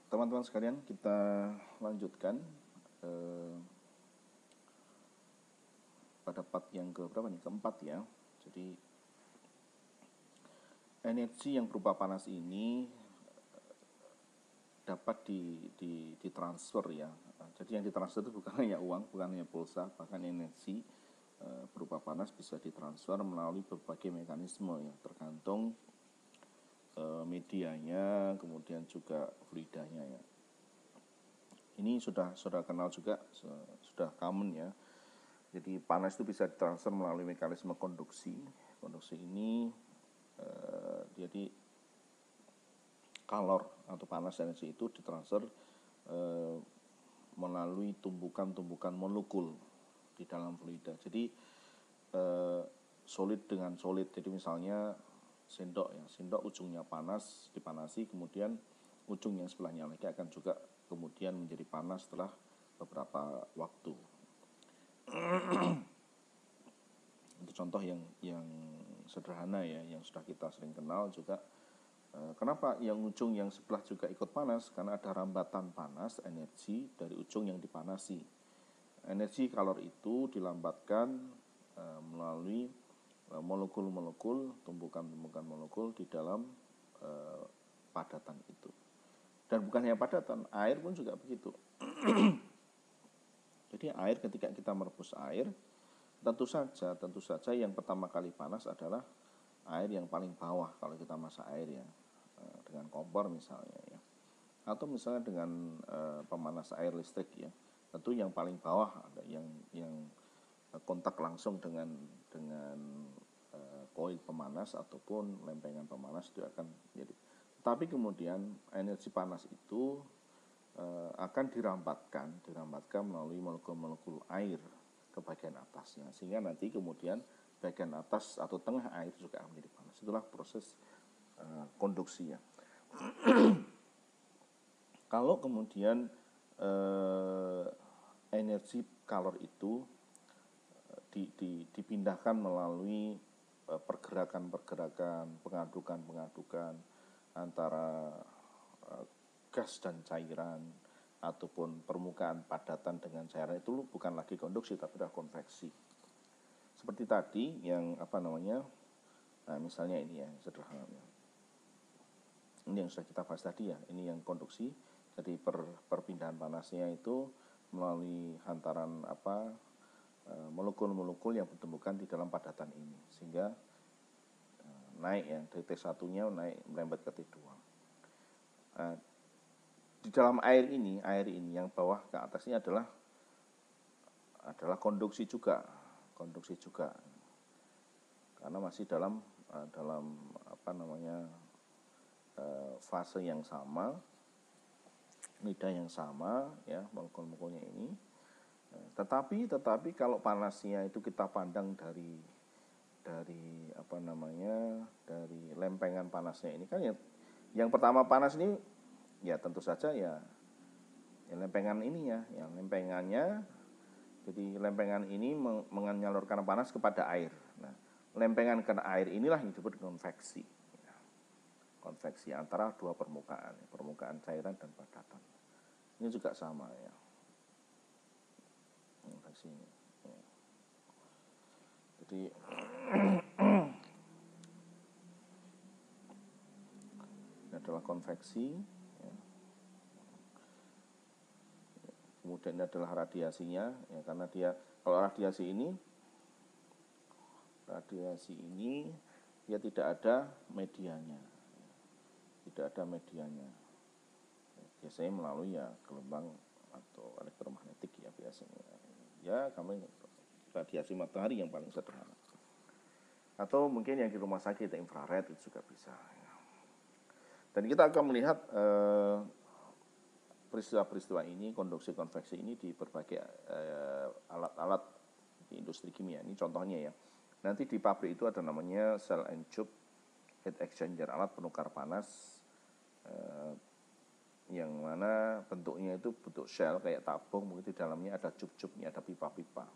teman-teman sekalian, kita lanjutkan pada part yang keberapa nih? Keempat ya. Jadi energi yang berupa panas ini dapat ditransfer ya. Jadi yang ditransfer itu bukan hanya uang, bukan hanya pulsa, bahkan energi berupa panas bisa ditransfer melalui berbagai mekanisme ya, tergantung medianya, kemudian juga fluidanya ya. Ini sudah kenal juga, sudah common ya. Jadi panas itu bisa ditransfer melalui mekanisme konduksi. Konduksi ini jadi kalor atau panas energi itu ditransfer melalui tumbukan-tumbukan molekul di dalam fluida. Jadi solid dengan solid. Jadi misalnya sendok ya, sendok ujungnya panas, dipanasi, kemudian ujung yang sebelahnya lagi akan juga kemudian menjadi panas setelah beberapa waktu. Itu contoh yang sederhana ya, yang sudah kita sering kenal juga. Kenapa yang ujung yang sebelah juga ikut panas? Karena ada rambatan panas energi dari ujung yang dipanasi. Energi kalor itu dilambatkan melalui molekul-molekul, tumbukan-tumbukan molekul di dalam padatan itu. Dan bukan hanya padatan, air pun juga begitu. Jadi air, ketika kita merebus air, tentu saja yang pertama kali panas adalah air yang paling bawah kalau kita masak air ya, dengan kompor misalnya ya, atau misalnya dengan pemanas air listrik ya. Tentu yang paling bawah ada yang kontak langsung dengan koil pemanas ataupun lempengan pemanas itu akan jadi. Tapi kemudian energi panas itu akan dirambatkan melalui molekul-molekul air ke bagian atasnya, sehingga nanti kemudian bagian atas atau tengah air juga akan menjadi panas. Itulah proses konduksi ya. Kalau kemudian energi kalor itu dipindahkan melalui pergerakan-pergerakan, pengadukan antara gas dan cairan ataupun permukaan padatan dengan cairan, itu bukan lagi konduksi tapi adalah konveksi. Seperti tadi yang misalnya ini ya sederhananya. Ini yang sudah kita bahas tadi ya, ini yang konduksi. Jadi perpindahan panasnya itu melalui hantaran molekul-molekul yang ditemukan di dalam padatan ini, sehingga naik ya, dari T1-nya naik merembet ke T2. Di dalam air ini yang bawah ke atas ini adalah konduksi juga, karena masih dalam fase yang sama, nida yang sama ya, molekul-molekulnya ini. Tetapi kalau panasnya itu kita pandang dari lempengan panasnya ini kan ya, yang pertama panas ini ya tentu saja ya lempengan ini ya, yang lempengannya. Jadi lempengan ini menyalurkan panas kepada air. Nah, lempengan ke air inilah yang disebut konveksi. Konveksi antara dua permukaan cairan dan padatan. Ini juga sama ya. Konveksi ini. Ya. Jadi ini adalah konveksi. Ya. Kemudian ini adalah radiasinya ya, karena kalau radiasi ini dia tidak ada medianya. Biasanya melalui ya gelombang atau elektromagnetik ya biasanya. Ya kami radiasi matahari yang paling sederhana. Atau mungkin yang di rumah sakit infrared itu juga bisa. Ya. Dan kita akan melihat peristiwa-peristiwa ini, konduksi konveksi ini di berbagai alat-alat di industri kimia. Ini contohnya ya. Nanti di pabrik itu ada namanya cell and tube heat exchanger, alat penukar panas, yang mana bentuknya itu bentuk shell kayak tabung, mungkin di dalamnya ada cup-cupnya, ada pipa-pipa.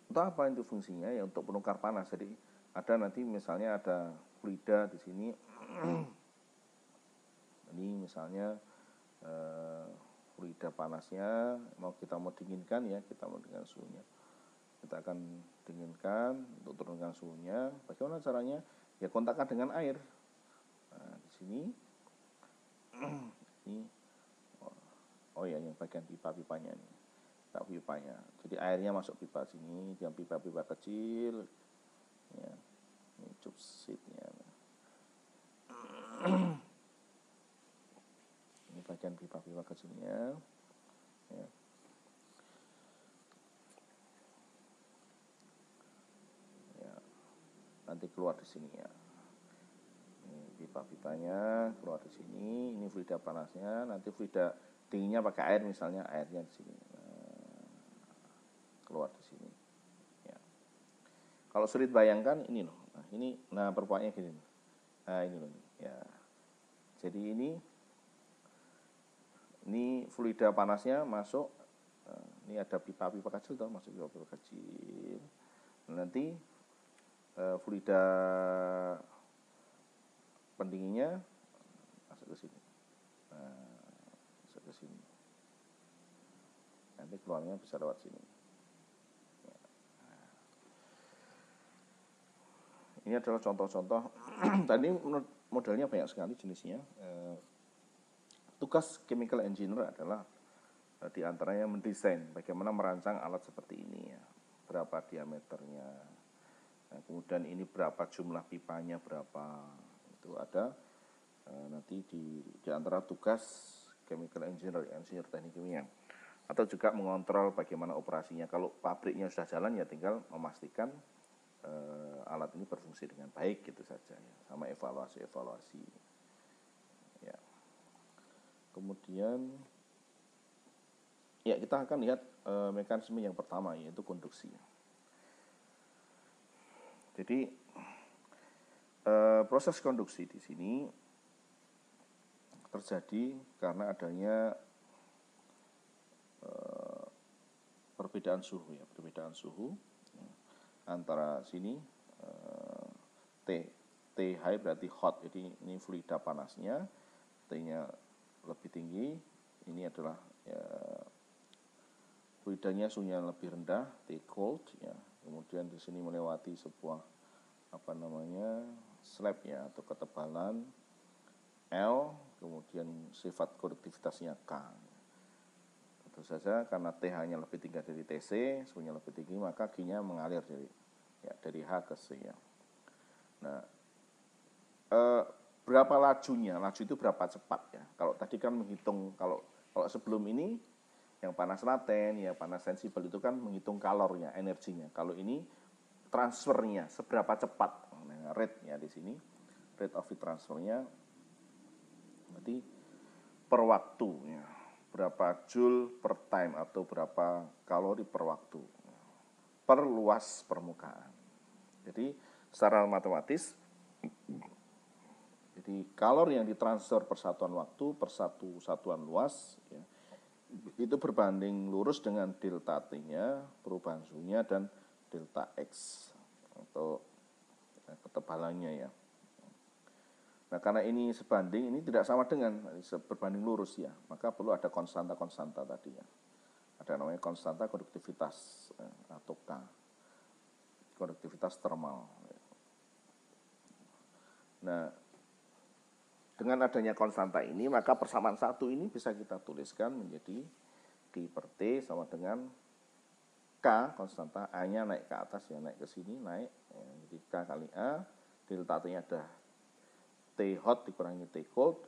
Untuk apa itu fungsinya? Ya untuk penukar panas. Jadi ada nanti misalnya ada fluida di sini. ini misalnya fluida panasnya kita mau dinginkan ya, kita mau dengan suhunya. Kita akan dinginkan untuk turunkan suhunya. Bagaimana caranya? Ya kontakkan dengan air. Nah, di sini ini ya yang bagian pipa-pipanya ini. Pipanya. Jadi airnya masuk pipa sini, yang pipa-pipa kecil. Ya. Ini tube seatnya. Ini bagian pipa-pipa kecilnya. Ya. Ya. Nanti keluar di sini ya. Ini pipa-pipanya keluar di sini. Ini fluida panasnya. Nanti fluida dinginnya pakai air, misalnya airnya di sini. Keluar di sini. Ya. Kalau sulit bayangkan ini loh. Nah perpaknya gini. Nah ini loh. Ya. Jadi ini fluida panasnya masuk. Ini ada pipa-pipa kecil tuh, masuk pipa-pipa kecil. Nanti fluida pendinginnya masuk ke sini. Masuk ke sini. Nanti keluarnya bisa lewat sini. Ini adalah contoh-contoh. Tadi modelnya banyak sekali jenisnya. Tugas chemical engineer adalah diantaranya mendesain bagaimana merancang alat seperti ini ya. Berapa diameternya. Nah, kemudian ini berapa jumlah pipanya, berapa. Itu ada nanti di antara tugas chemical engineer, engineer teknik kimia. Atau juga mengontrol bagaimana operasinya. Kalau pabriknya sudah jalan ya tinggal memastikan alat ini berfungsi dengan baik gitu saja ya. Sama evaluasi ya. Kemudian ya kita akan lihat mekanisme yang pertama, yaitu konduksi. Jadi proses konduksi di sini terjadi karena adanya perbedaan suhu ya, antara sini T high berarti hot, jadi ini fluida panasnya, T-nya lebih tinggi, ini adalah ya, fluidanya suhunya lebih rendah, T cold ya. Kemudian di sini melewati sebuah slab ya, atau ketebalan L, kemudian sifat konduktivitasnya K. Tentu saja karena TH-nya lebih tinggi dari TC, suhunya lebih tinggi, maka G-nya mengalir dari H ke C ya. Nah, berapa lajunya? Laju itu berapa cepat ya? Kalau tadi kan menghitung, kalau sebelum ini yang panas laten, ya panas sensibel itu kan menghitung kalornya, energinya. Kalau ini transfernya seberapa cepat? Nah, rate-nya di sini, rate of heat transfernya berarti per waktu ya. Berapa joule per time atau berapa kalori per waktu per luas permukaan. Jadi secara matematis, jadi kalori yang ditransfer per satuan waktu per satu satuan luas ya, itu berbanding lurus dengan delta T-nya, perubahan suhunya, dan delta X atau ketebalannya ya. Nah, karena ini sebanding, ini tidak sama dengan berbanding lurus ya, maka perlu ada konstanta tadi ya. Ada namanya konstanta konduktivitas atau K, konduktivitas termal. Nah, dengan adanya konstanta ini, maka persamaan satu ini bisa kita tuliskan menjadi Q per T sama dengan K, konstanta A-nya naik ke atas ya, naik ke sini, naik. Ya, jadi K kali A, delta T-nya ada T hot dikurangi T cold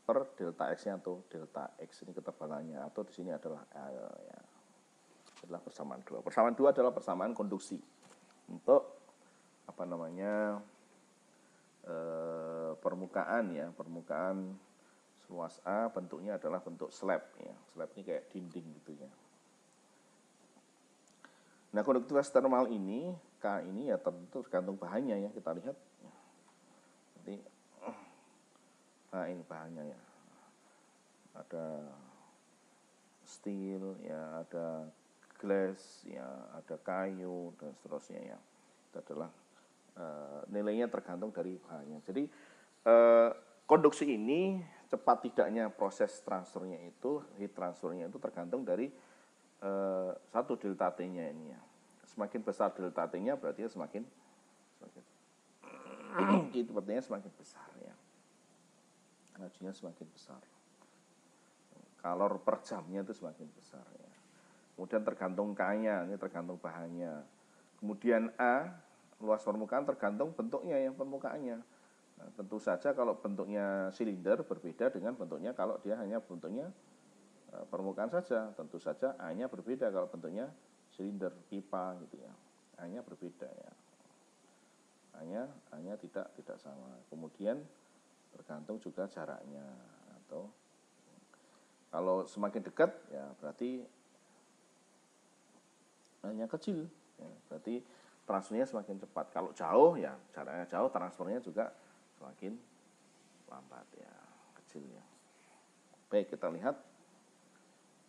per delta X-nya atau delta X, ini ketebalannya, atau di sini adalah L ya. Adalah persamaan 2. Persamaan 2 adalah persamaan konduksi untuk permukaan ya, permukaan seluas A, bentuknya adalah bentuk slab ya. Slab ini kayak dinding gitu ya. Nah, konduktivitas termal ini, K ini ya tentu tergantung bahannya ya, kita lihat. Nanti, nah ini bahannya ya. Ada steel ya, ada glass ya, ada kayu dan seterusnya ya. Itu adalah nilainya tergantung dari bahannya. Jadi Konduksi ini cepat tidaknya proses transfernya itu, heat transfernya itu tergantung dari satu delta T-nya ini ya. Semakin besar delta T-nya berarti semakin itu artinya semakin besar ya. Energinya semakin besar. Kalor per jamnya itu semakin besar ya. Kemudian tergantung K-nya, ini tergantung bahannya. Kemudian A, luas permukaan tergantung bentuknya ya, permukaannya. Nah, tentu saja kalau bentuknya silinder berbeda dengan bentuknya kalau dia hanya bentuknya permukaan saja. Tentu saja A-nya berbeda kalau bentuknya silinder, pipa gitu ya. A-nya berbeda ya. A-nya tidak sama. Kemudian tergantung juga jaraknya, atau kalau semakin dekat ya berarti A-nya kecil ya, berarti transfernya semakin cepat. Kalau jauh ya jaraknya jauh, transfernya juga semakin lambat ya, kecil ya. Baik, kita lihat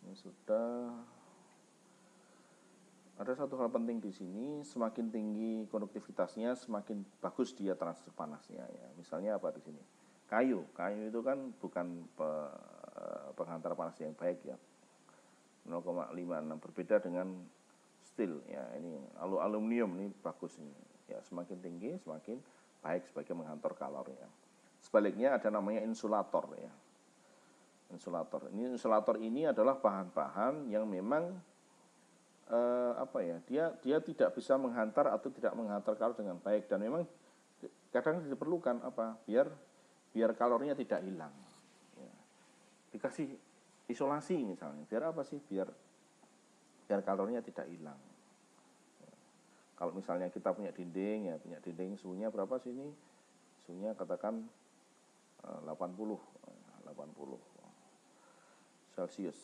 ini sudah ada satu hal penting di sini. Semakin tinggi konduktivitasnya semakin bagus dia transfer panasnya ya. Misalnya apa di sini, kayu itu kan bukan penghantar panas yang baik ya, 0,56, berbeda dengan steel ya. Ini aluminium ini bagus ini ya, semakin tinggi semakin baik sebagai menghantar kalor ya. Sebaliknya ada namanya insulator ya. Insulator ini adalah bahan-bahan yang memang dia tidak bisa menghantar atau tidak menghantar kalor dengan baik, dan memang kadang diperlukan biar kalornya tidak hilang ya. Dikasih isolasi misalnya, biar apa sih, biar kalornya tidak hilang. Kalau misalnya kita punya dinding suhunya berapa sih ini? Suhunya katakan 80 Celcius.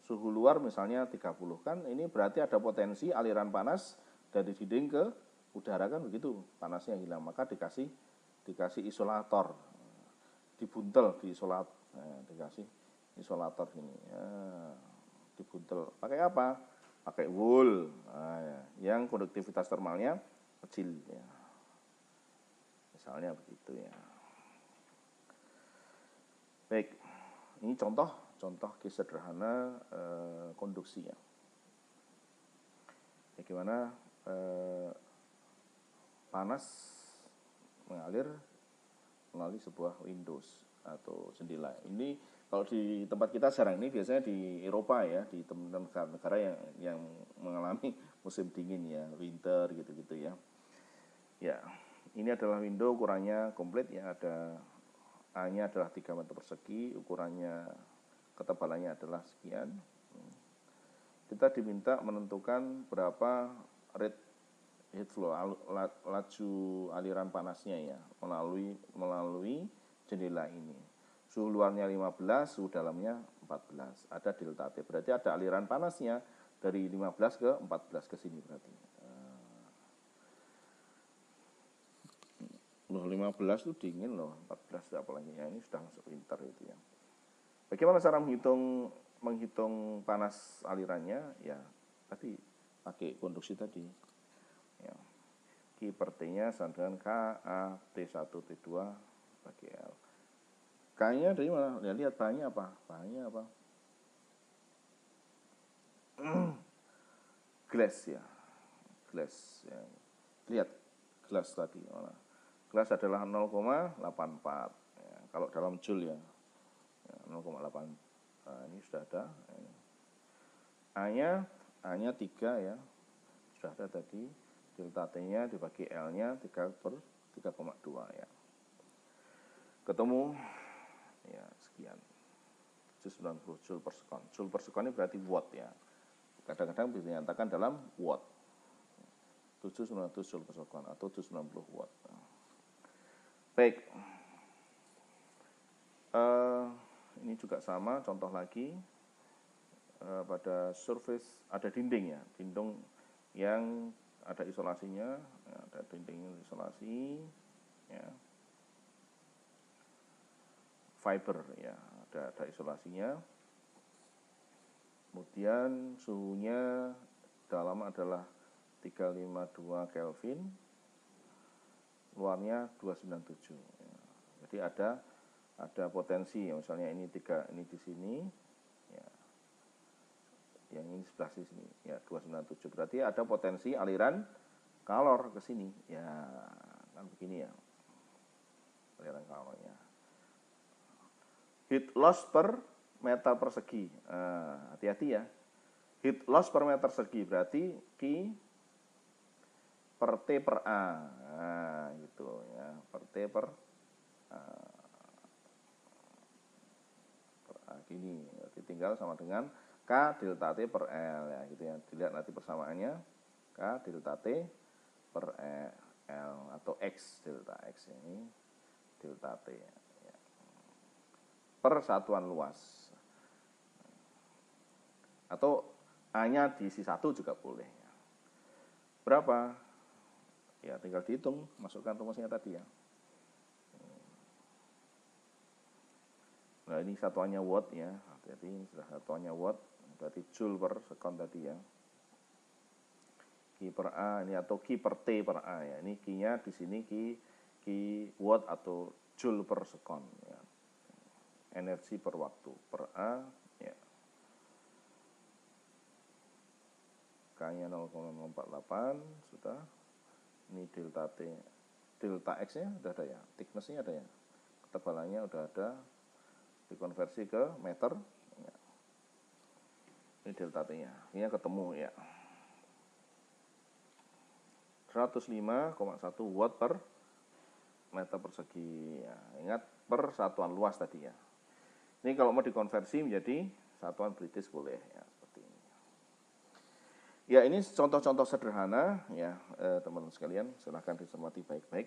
Suhu luar misalnya 30, kan ini berarti ada potensi aliran panas dari dinding ke udara kan begitu, panasnya hilang, maka dikasih isolator, dibuntel dikasih isolator ini ya, dibuntel. Pakai apa? Pakai wool yang konduktivitas termalnya kecil ya. Misalnya begitu ya. Baik, ini contoh case sederhana konduksi ya. Bagaimana panas mengalir melalui sebuah windows atau jendela. Ini kalau di tempat kita jarang, ini biasanya di Eropa ya, di negara-negara yang mengalami musim dingin ya, winter gitu-gitu ya. Ya, ini adalah window, ukurannya komplit ya, ada A-nya adalah 3 meter persegi, ukurannya ketebalannya adalah sekian. Kita diminta menentukan berapa rate heat flow, laju aliran panasnya ya, melalui jendela ini. Suhu luarnya 15, suhu dalamnya 14. Ada delta T, berarti ada aliran panasnya dari 15 ke 14 ke sini berarti. 15 itu dingin loh, 14 apalagi ya, ini sudah masuk winter itu ya. Bagaimana cara menghitung panas alirannya? Ya, tadi pakai konduksi tadi. Ya. Q per T-nya sama dengan K A T1 T2 bagi L. K-nya dari mana? Ya, lihat bahannya apa? Glass ya. Lihat glass tadi. Glass adalah 0,84 ya, kalau dalam joule ya. 0,8. Nah, ini sudah ada. A-nya 3 ya. Sudah ada tadi. Delta T-nya dibagi L-nya 3 per 3,2 ya. Ketemu ya sekian. 790 joule per sekon. Joule per sekon ini berarti watt ya. Kadang-kadang dinyatakan dalam watt. 790 joule per sekon atau 790 watt. Baik. Ini juga sama, contoh lagi pada surface ada dinding ya, dinding yang ada isolasinya, ada dinding isolasi ya, fiber ya, ada isolasinya. Kemudian suhunya dalam adalah 352 Kelvin, luarnya 297 ya. Jadi ada ada potensi, misalnya ini 3, ini di sini, ya, yang ini sebelah sini, ya 297. Berarti ada potensi aliran kalor ke sini, ya kan begini ya, aliran kalornya. Heat loss per meter persegi, hati-hati ya. Heat loss per meter persegi berarti Q per T per A, nah, gitu ya, per T per A. Gini, berarti tinggal sama dengan K delta T per L ya gitu ya. Dilihat nanti persamaannya K delta T per L atau X delta X ini delta T ya. Per satuan luas. Atau A-nya diisi 1 juga boleh ya. Berapa? Ya tinggal dihitung, masukkan rumusnya tadi ya. Nah ini satuannya watt ya, jadi ini sudah satuannya watt, berarti joule per sekon tadi ya. Q per A ini atau Q per T per A ya, ini Q-nya di sini Q watt atau joule per sekon ya. Energi per waktu per A ya. K-nya 0,048 sudah. Ini delta T, delta X-nya sudah ada ya, thickness-nya ada ya, ketebalannya sudah ada, dikonversi ke meter ya. Ini delta T-nya, ini ketemu ya, 105,1 watt per meter persegi ya. Ingat per satuan luas tadi ya. Ini kalau mau dikonversi menjadi satuan British boleh ya, seperti ini. Ya ini contoh-contoh sederhana ya, teman-teman sekalian, silahkan dicermati baik-baik.